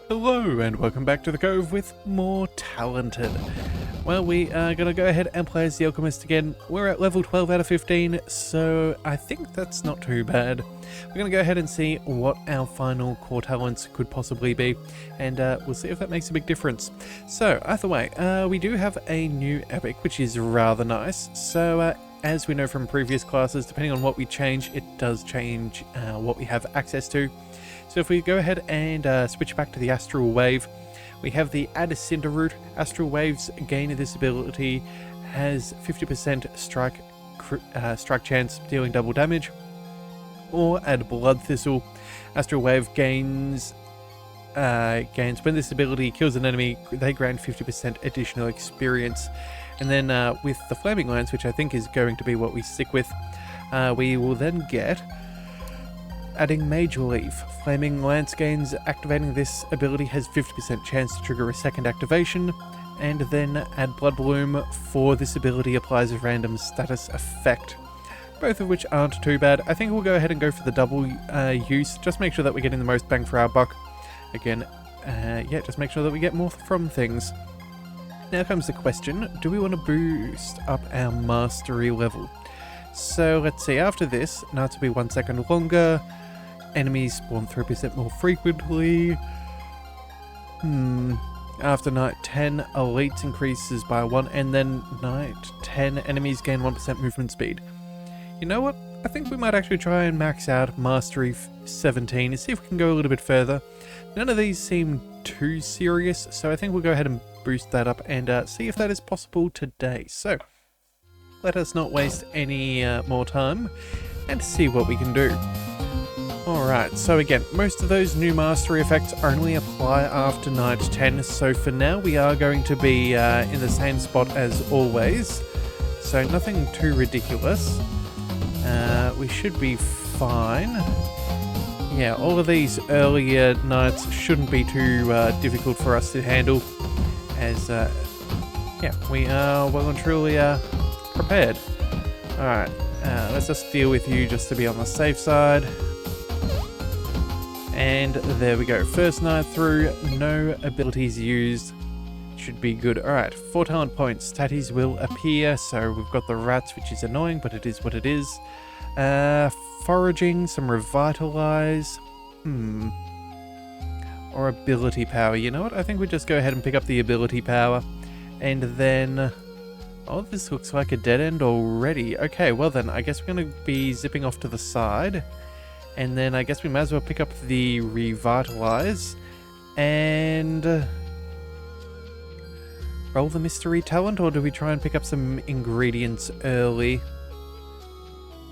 Hello and welcome back to the Cove with more Talented. Well, we are going to go ahead and play as the Alchemist again. We're at level 12 out of 15, so I think that's not too bad. We're going to go ahead and see what our final core talents could possibly be, and we'll see if that makes a big difference. So, either way, we do have a new epic, which is rather nice. So, as we know from previous classes, depending on what we change, it does change what we have access to. So if we go ahead and switch back to the Astral Wave, we have the Add Cinder Root. Astral Wave's gain of this ability has 50% strike chance, dealing double damage. Or add Blood Thistle. Astral Wave gains when this ability kills an enemy, they grant 50% additional experience. And then with the Flaming Lance, which I think is going to be what we stick with, we will then get adding Major Leaf. Flaming Lance gains activating this ability has 50% chance to trigger a second activation, and then add Blood Bloom for this ability applies a random status effect. Both of which aren't too bad. I think we'll go ahead and go for the double use, just make sure that we're getting the most bang for our buck. Again, just make sure that we get more from things. Now comes the question, do we want to boost up our mastery level? So let's see, after this, nights will be 1 second longer, enemies spawn 3% more frequently. After night 10, elites increases by 1, and then night 10, enemies gain 1% movement speed. You know what? I think we might actually try and max out Mastery 17 and see if we can go a little bit further. None of these seem too serious, so I think we'll go ahead and boost that up and see if that is possible today. So, let us not waste any more time and see what we can do. Alright, so again, most of those new mastery effects only apply after night 10, so for now we are going to be in the same spot as always, so nothing too ridiculous. We should be fine. Yeah, all of these earlier nights shouldn't be too difficult for us to handle, as we are well and truly prepared. Alright, let's just deal with you just to be on the safe side. And there we go. First night through, no abilities used. Should be good. Alright, 4 talent points. Tatties will appear, so we've got the rats, which is annoying, but it is what it is. Foraging, some revitalize. Or ability power. You know what? I think we just go ahead and pick up the ability power. And then... oh, this looks like a dead end already. Okay, well then, I guess we're going to be zipping off to the side. And then I guess we might as well pick up the Revitalize and roll the mystery talent, or do we try and pick up some ingredients early?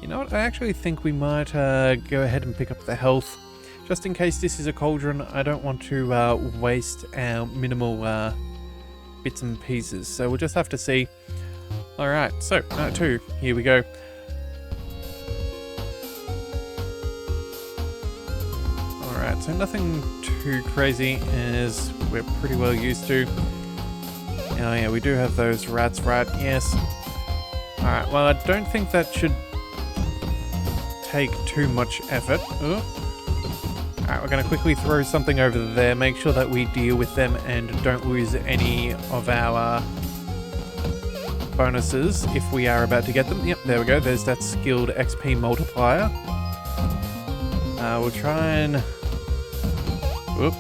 You know what, I actually think we might go ahead and pick up the health. Just in case this is a cauldron, I don't want to waste our minimal bits and pieces, so we'll just have to see. Alright, so, night 2, here we go. Alright, so nothing too crazy, as we're pretty well used to. Oh yeah, we do have those rats, right? Yes. Alright, well I don't think that should take too much effort. Alright, we're going to quickly throw something over there, make sure that we deal with them and don't lose any of our bonuses if we are about to get them. Yep, there we go, there's that skilled XP multiplier. We'll try and... whoop.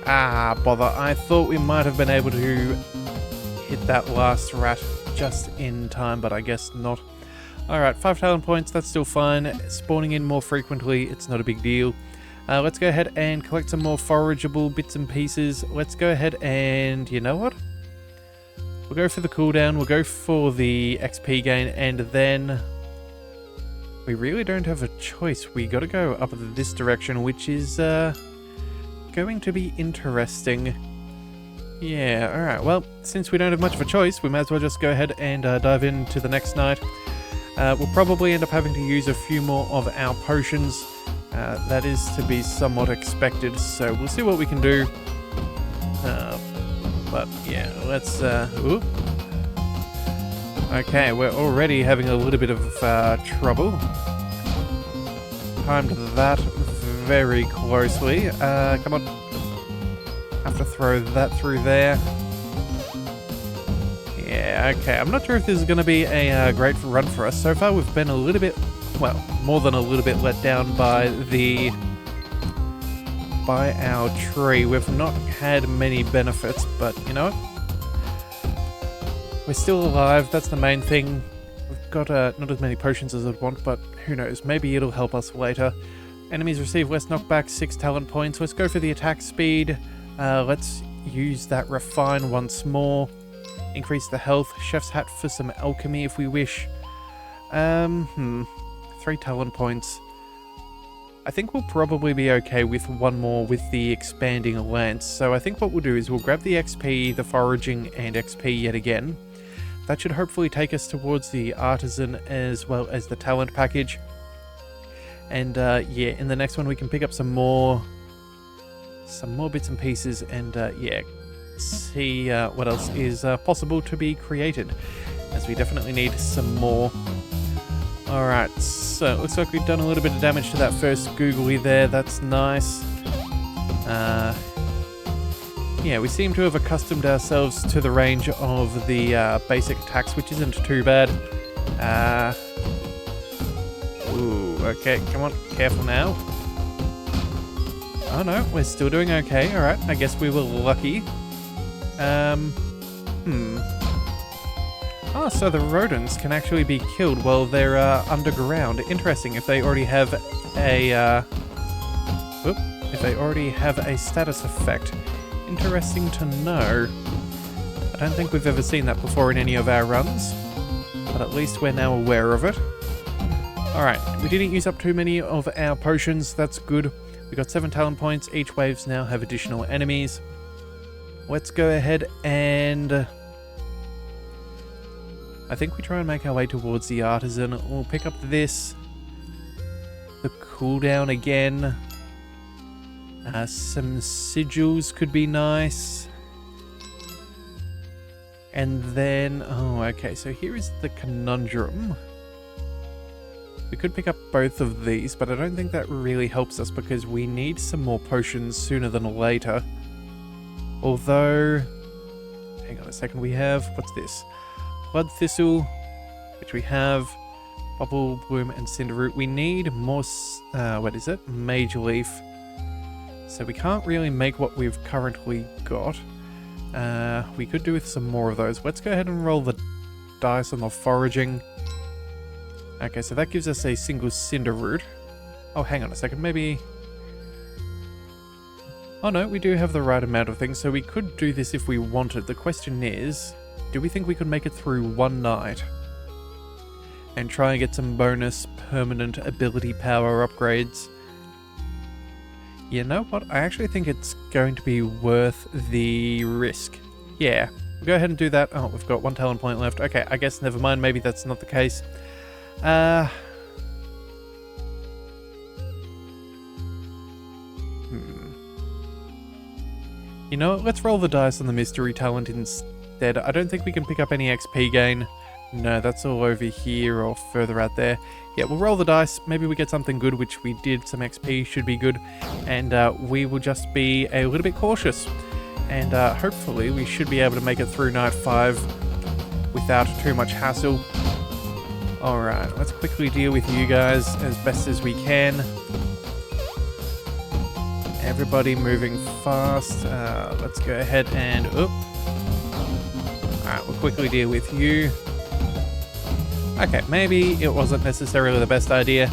Ah, bother. I thought we might have been able to hit that last rat just in time, but I guess not. Alright, 5 talent points, that's still fine. Spawning in more frequently, it's not a big deal. Let's go ahead and collect some more forageable bits and pieces. Let's go ahead and... you know what? We'll go for the cooldown, we'll go for the XP gain, and then... we really don't have a choice. We gotta go up this direction, which is going to be interesting. Yeah, alright, well, since we don't have much of a choice, we might as well just go ahead and dive into the next night. We'll probably end up having to use a few more of our potions. That is to be somewhat expected, so we'll see what we can do. But yeah, let's... oop. Okay, we're already having a little bit of trouble. Timed that very closely. Come on. Have to throw that through there. Yeah, okay. I'm not sure if this is going to be a great run for us. So far, we've been a little bit, well, more than a little bit let down by our tree. We've not had many benefits, but you know what? We're still alive. That's the main thing. We've got not as many potions as I'd want, but who knows? Maybe it'll help us later. Enemies receive less knockback, 6 talent points. Let's go for the attack speed. Let's use that refine once more. Increase the health. Chef's hat for some alchemy if we wish. 3 talent points. I think we'll probably be okay with one more with the expanding lance. So I think what we'll do is we'll grab the XP, the foraging, and XP yet again. That should hopefully take us towards the artisan as well as the talent package. And yeah, in the next one we can pick up some more bits and pieces and yeah, see what else is possible to be created, as we definitely need some more. Alright, so it looks like we've done a little bit of damage to that first googly there. That's nice. Yeah, we seem to have accustomed ourselves to the range of the basic attacks, which isn't too bad. Ooh, okay, come on, careful now. Oh no, we're still doing okay. Alright, I guess we were lucky. Oh, so the rodents can actually be killed while they're underground. Interesting, if they already have a status effect. Interesting to know. I don't think we've ever seen that before in any of our runs, but at least we're now aware of it. Alright, we didn't use up too many of our potions, that's good. We got 7 talent points, each waves now have additional enemies. Let's go ahead and I think we try and make our way towards the artisan. We'll pick up this, the cooldown again. Some sigils could be nice. And then, oh, okay, so here is the conundrum. We could pick up both of these, but I don't think that really helps us because we need some more potions sooner than later. Although, hang on a second, we have, what's this? Blood Thistle, which we have, Bubble Bloom and Cinderroot. We need more, what is it? Mage Leaf. So we can't really make what we've currently got. We could do with some more of those. Let's go ahead and roll the dice on the foraging. Okay, so that gives us a single Cinderroot. Oh, hang on a second, maybe... Oh no, we do have the right amount of things, so we could do this if we wanted. The question is, do we think we could make it through one night? And try and get some bonus permanent ability power upgrades? You know what? I actually think it's going to be worth the risk. Yeah, we'll go ahead and do that. Oh, we've got 1 talent point left. Okay, I guess never mind. Maybe that's not the case. You know what? Let's roll the dice on the mystery talent instead. I don't think we can pick up any XP gain. No, that's all over here or further out there. Yeah, we'll roll the dice. Maybe we get something good, which we did. Some XP should be good. And we will just be a little bit cautious. And hopefully we should be able to make it through night 5 without too much hassle. Alright, let's quickly deal with you guys as best as we can. Everybody moving fast. Let's go ahead and... Alright, we'll quickly deal with you. Okay, maybe it wasn't necessarily the best idea.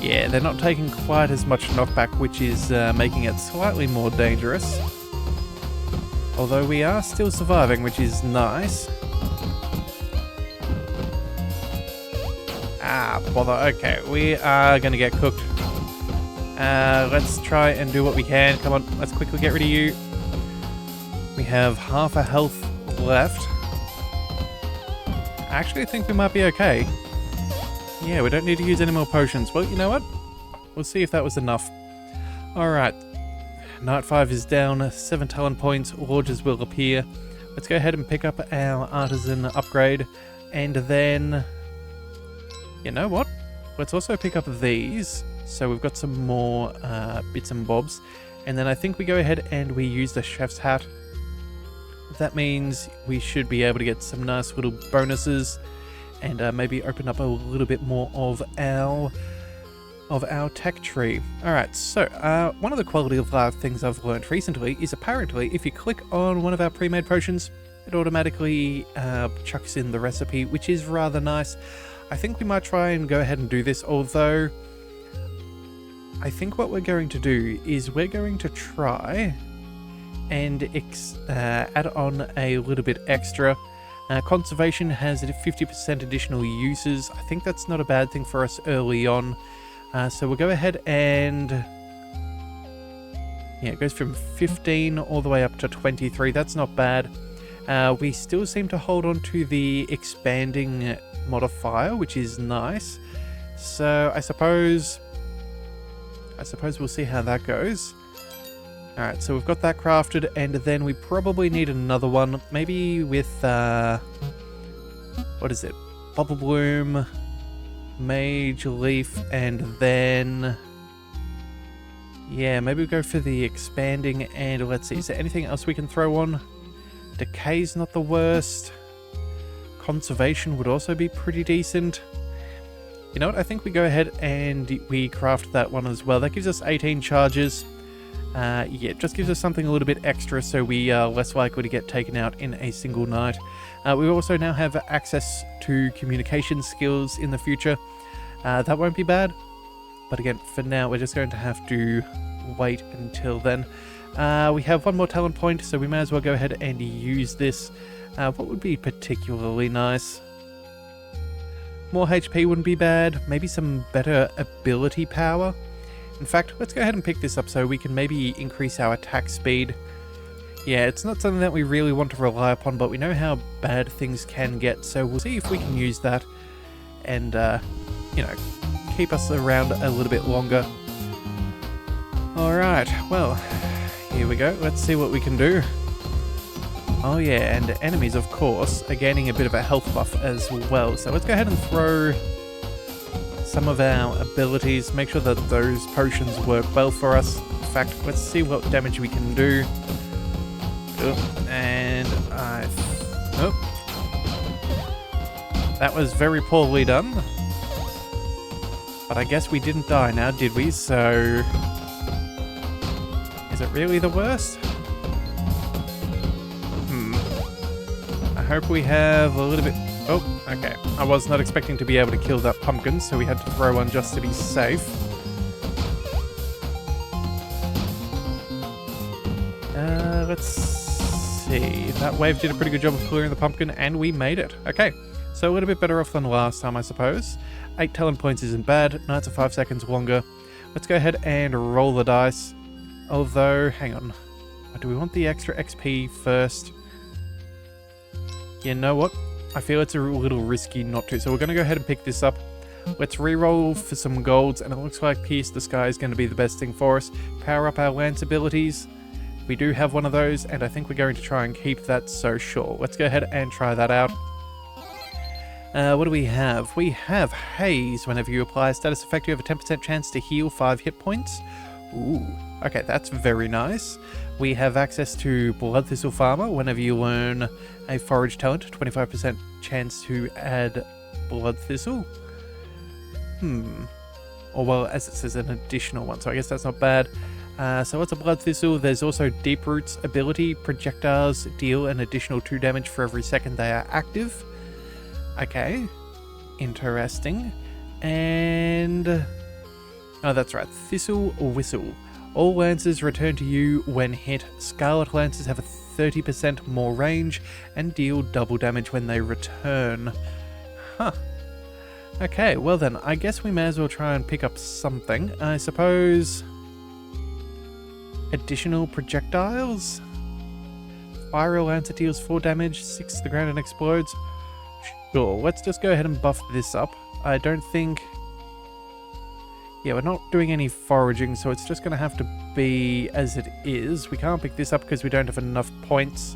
Yeah, they're not taking quite as much knockback, which is making it slightly more dangerous. Although we are still surviving, which is nice. Ah, bother. Okay, we are going to get cooked. Let's try and do what we can. Come on, let's quickly get rid of you. We have half a health left. I actually think we might be okay. Yeah, we don't need to use any more potions. Well, you know what? We'll see if that was enough. Alright. Night 5 is down. 7 talent points. Lodges will appear. Let's go ahead and pick up our artisan upgrade. And then... You know what? let's also pick up these. So we've got some more bits and bobs. And then I think we go ahead and we use the chef's hat. That means we should be able to get some nice little bonuses and maybe open up a little bit more of our tech tree. Alright, so one of the quality of life things I've learned recently is apparently if you click on one of our pre-made potions, it automatically chucks in the recipe, which is rather nice. I think we might try and go ahead and do this, although I think what we're going to do is we're going to try and add on a little bit extra. Conservation has 50% additional uses. I think that's not a bad thing for us early on. So we'll go ahead and... yeah, it goes from 15 all the way up to 23. That's not bad. We still seem to hold on to the expanding modifier, which is nice. So I suppose we'll see how that goes. Alright, so we've got that crafted, and then we probably need another one. Maybe with, what is it? Bubble Bloom, Mage Leaf, and then... yeah, maybe we go for the expanding, and let's see, is there anything else we can throw on? Decay's not the worst. Conservation would also be pretty decent. You know what, I think we go ahead and we craft that one as well. That gives us 18 charges. Yeah, it just gives us something a little bit extra so we are less likely to get taken out in a single night. We also now have access to communication skills in the future. That won't be bad. But again, for now, we're just going to have to wait until then. We have one more talent point, so we may as well go ahead and use this. What would be particularly nice? More HP wouldn't be bad. Maybe some better ability power. In fact, let's go ahead and pick this up so we can maybe increase our attack speed. Yeah, it's not something that we really want to rely upon, but we know how bad things can get, so we'll see if we can use that and, you know, keep us around a little bit longer. Alright, well, here we go. Let's see what we can do. Oh yeah, and enemies, of course, are gaining a bit of a health buff as well. So let's go ahead and throw some of our abilities, make sure that those potions work well for us. In fact, let's see what damage we can do. Oh, and that was very poorly done. But I guess we didn't die now, did we? So, is it really the worst? I hope we have a little bit... oh, okay. I was not expecting to be able to kill that pumpkin, so we had to throw one just to be safe. Let's see. That wave did a pretty good job of clearing the pumpkin, and we made it. Okay, so a little bit better off than last time, I suppose. 8 talent points isn't bad. Nights are 5 seconds longer. Let's go ahead and roll the dice. Although, hang on. Do we want the extra XP first? You know what? I feel it's a little risky not to, so we're going to go ahead and pick this up. Let's re-roll for some golds, and it looks like Pierce the Sky is going to be the best thing for us. Power up our lance abilities. We do have one of those, and I think we're going to try and keep that, so sure. Let's go ahead and try that out. What do we have? We have Haze. Whenever you apply a status effect, you have a 10% chance to heal 5 hit points. Ooh, okay, that's very nice. We have access to Blood Thistle Farmer. Whenever you learn a forage talent, 25% chance to add Blood Thistle. Or well, as it says, an additional one, so I guess that's not bad. So what's a Blood Thistle? There's also Deep Root's ability. Projectiles deal an additional 2 damage for every second they are active. Okay, interesting. And... oh, that's right. Thistle Whistle. All lances return to you when hit. Scarlet lances have a 30% more range and deal double damage when they return. Huh. Okay, well then, I guess we may as well try and pick up something. I suppose... additional projectiles? Fire Lancer deals 4 damage, 6 to the ground and explodes. Sure, let's just go ahead and buff this up. I don't think... yeah, we're not doing any foraging, so it's just going to have to be as it is. We can't pick this up because we don't have enough points.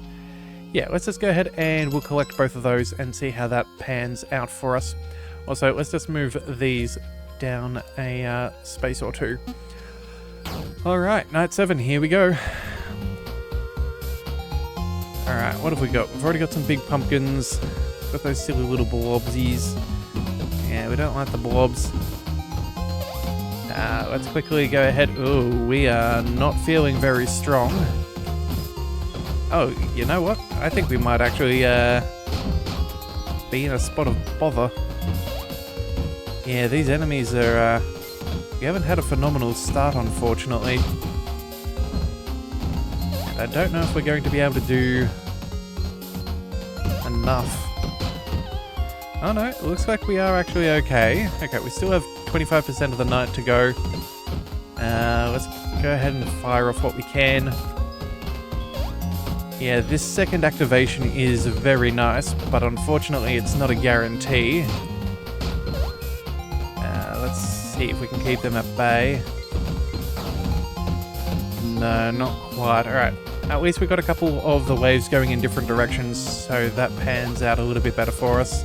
Yeah, let's just go ahead and we'll collect both of those and see how that pans out for us. Also, let's just move these down a space or two. Alright, night 7, here we go. Alright, what have we got? We've already got some big pumpkins. Got those silly little blobsies. Yeah, we don't like the blobs. Let's quickly go ahead. Oh, we are not feeling very strong. Oh, you know what? I think we might actually be in a spot of bother. Yeah, these enemies are... we haven't had a phenomenal start, unfortunately. And I don't know if we're going to be able to do enough. Oh no, it looks like we are actually okay. Okay, we still have 25% of the night to go. Let's go ahead and fire off what we can. Yeah, this second activation is very nice, but unfortunately it's not a guarantee. Let's see if we can keep them at bay. No, not quite. Alright, at least we got a couple of the waves going in different directions, so that pans out a little bit better for us.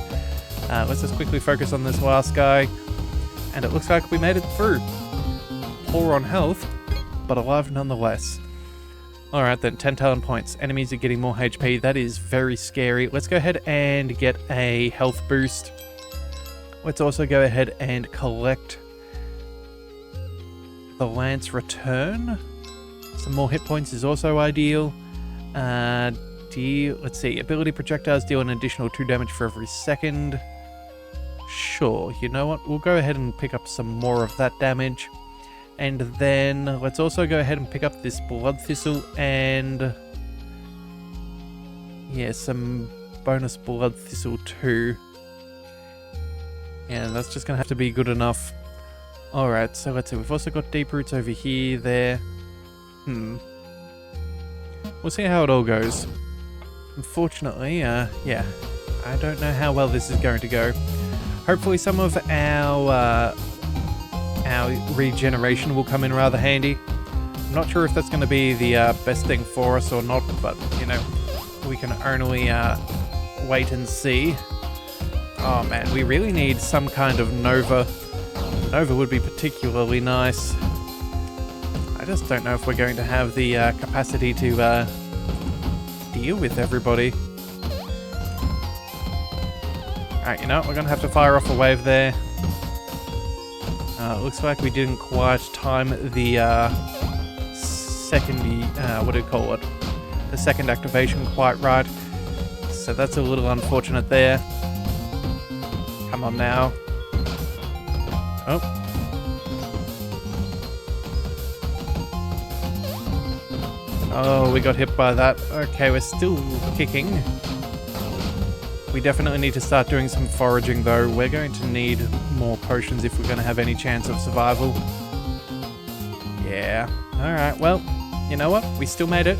Let's just quickly focus on this last guy. And it looks like we made it through. Poor on health, but alive nonetheless. Alright then, 10 talent points. Enemies are getting more HP. That is very scary. Let's go ahead and get a health boost. Let's also go ahead and collect the Lance Return. Some more hit points is also ideal. Let's see. Ability projectiles deal an additional 2 damage for every second. Sure, you know what? We'll go ahead and pick up some more of that damage. And then let's also go ahead and pick up this Blood Thistle and... yeah, some bonus Blood Thistle too. Yeah, that's just going to have to be good enough. Alright, so let's see. We've also got Deep Roots over here, there. We'll see how it all goes. Unfortunately, yeah, I don't know how well this is going to go. Hopefully some of our regeneration will come in rather handy. I'm not sure if that's going to be the best thing for us or not, but, you know, we can only wait and see. Oh man, we really need some kind of Nova. Nova would be particularly nice. I just don't know if we're going to have the capacity to deal with everybody. Alright, you know what? We're going to have to fire off a wave there. Looks like we didn't quite time the second, what do you call it? The second activation quite right. So that's a little unfortunate there. Come on now. Oh. Oh, we got hit by that. Okay, we're still kicking. We definitely need to start doing some foraging though. We're going to need more potions if we're going to have any chance of survival. Yeah. Alright, well, you know what? We still made it.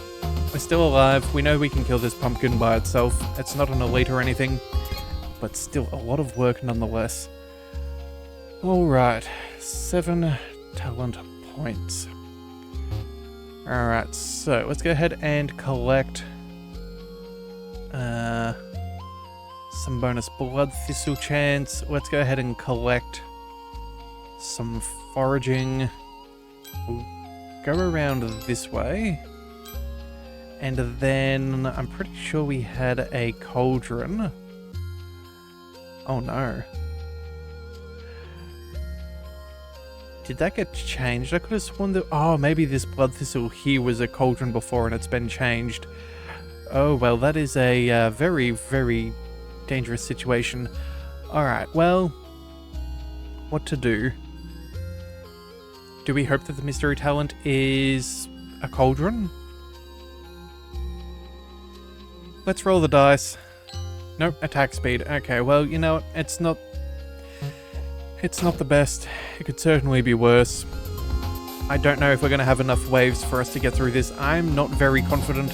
We're still alive. We know we can kill this pumpkin by itself. It's not an elite or anything, but still a lot of work nonetheless. Alright, 7 talent points. Alright, so let's go ahead and collect some bonus Blood Thistle chance. Let's go ahead and collect some foraging. We'll go around this way. And then I'm pretty sure we had a cauldron. Oh no. Did that get changed? I could have sworn that... oh, maybe this Blood Thistle here was a cauldron before and it's been changed. Oh, well, that is a very, very dangerous situation. Alright, well... what to do? Do we hope that the mystery talent is a cauldron? Let's roll the dice. Nope, attack speed. Okay, well, you know what? It's not the best. It could certainly be worse. I don't know if we're going to have enough waves for us to get through this. I'm not very confident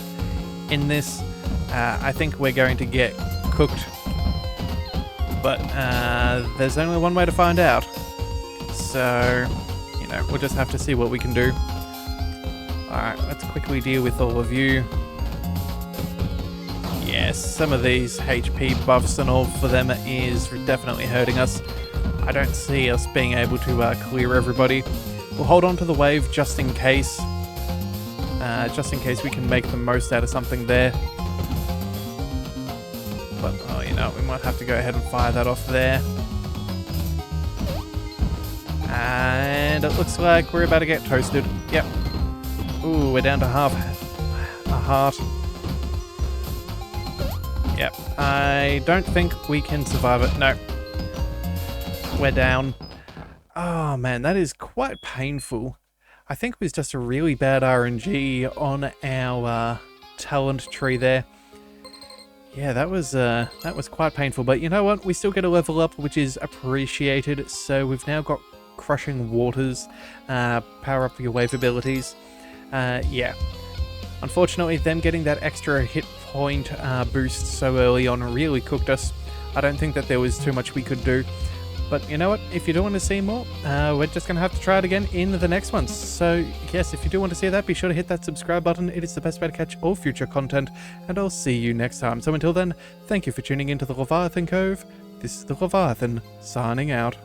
in this. I think we're going to get cooked. But there's only one way to find out. So, you know, we'll just have to see what we can do. Alright, let's quickly deal with all of you. Yes, some of these HP buffs and all for them is definitely hurting us. I don't see us being able to clear everybody. We'll hold on to the wave just in case. Just in case we can make the most out of something there. But, oh, you know, we might have to go ahead and fire that off there. And it looks like we're about to get toasted. Yep. Ooh, we're down to half a heart. Yep. I don't think we can survive it. No. We're down. Oh, man, that is quite painful. I think it was just a really bad RNG on our talent tree there. Yeah, that was quite painful. But you know what? We still get a level up, which is appreciated. So we've now got Crushing Waters, power up your wave abilities. Yeah. Unfortunately, them getting that extra hit point boost so early on really cooked us. I don't think that there was too much we could do. But you know what? If you do want to see more, we're just going to have to try it again in the next one. So yes, if you do want to see that, be sure to hit that subscribe button. It is the best way to catch all future content, and I'll see you next time. So until then, thank you for tuning into the Leviathan Cove. This is the Leviathan, signing out.